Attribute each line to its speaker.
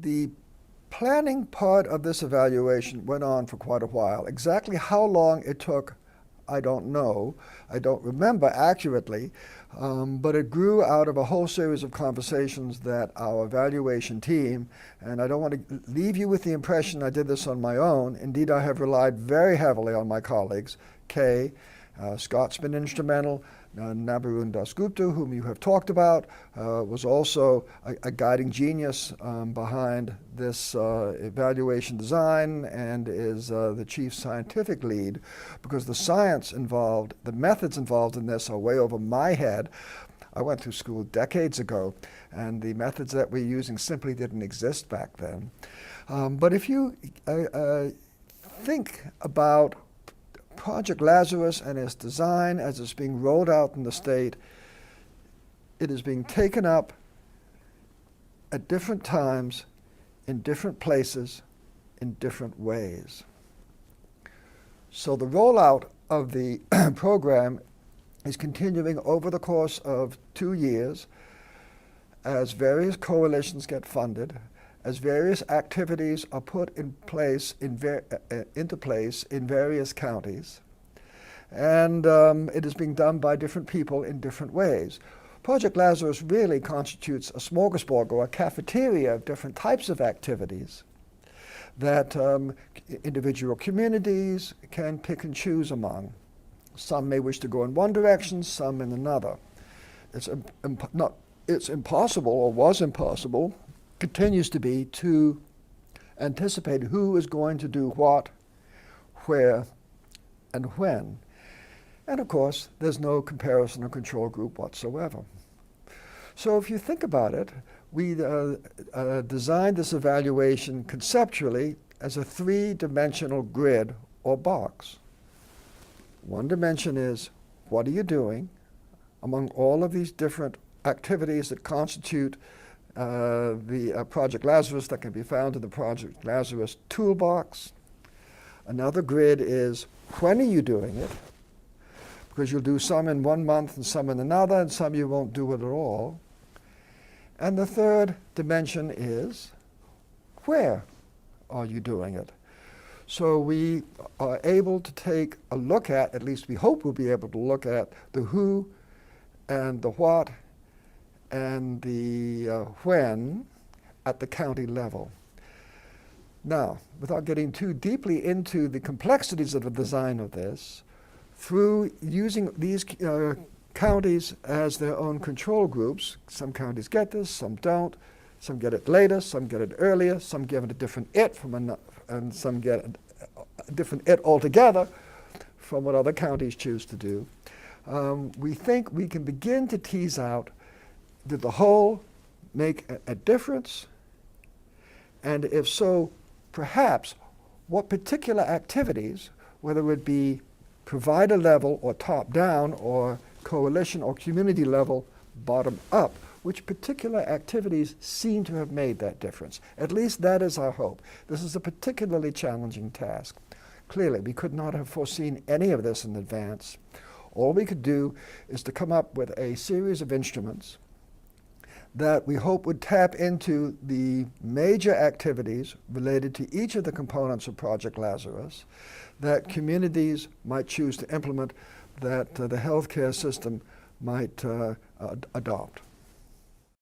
Speaker 1: The planning part of this evaluation went on for quite a while. Exactly how long it took, I don't know. I don't remember accurately, but it grew out of a whole series of conversations that our evaluation team, and I don't want to leave you with the impression I did this on my own. Indeed, I have relied very heavily on my colleagues. Kay, Scott's been instrumental. Nabarun Dasgupta, whom you have talked about, was also a guiding genius behind this evaluation design and is the chief scientific lead, because the science involved, the methods involved in this are way over my head. I went through school decades ago, and the methods that we're using simply didn't exist back then. But if you think about Project Lazarus and its design as it's being rolled out in the state, it is being taken up at different times, in different places, in different ways. So the rollout of the program is continuing over the course of 2 years as various coalitions get funded, as various activities are put in place into place in various counties, and it is being done by different people in different ways. Project Lazarus really constitutes a smorgasbord or a cafeteria of different types of activities that individual communities can pick and choose among. Some may wish to go in one direction, some in another. It's impossible, or was impossible, continues to be, to anticipate who is going to do what, where, and when. And of course, there's no comparison or control group whatsoever. So if you think about it, we designed this evaluation conceptually as a three-dimensional grid or box. One dimension is, what are you doing among all of these different activities that constitute the Project Lazarus that can be found in the Project Lazarus toolbox. Another grid is, when are you doing it? Because you'll do some in 1 month and some in another, and some you won't do it at all. And the third dimension is, where are you doing it? So we are able to take a look at least we hope we'll be able to look at the who and the what and the when at the county level. Now, without getting too deeply into the complexities of the design of this, through using these counties as their own control groups, some counties get this, some don't, some get it later, some get it earlier, some get a different it and some get a different it altogether from what other counties choose to do. We think we can begin to tease out, did the whole make a difference? And if so, perhaps what particular activities, whether it be provider level or top down or coalition or community level bottom up, which particular activities seem to have made that difference? At least that is our hope. This is a particularly challenging task. Clearly, we could not have foreseen any of this in advance. All we could do is to come up with a series of instruments that we hope would tap into the major activities related to each of the components of Project Lazarus that communities might choose to implement, that the healthcare system might adopt.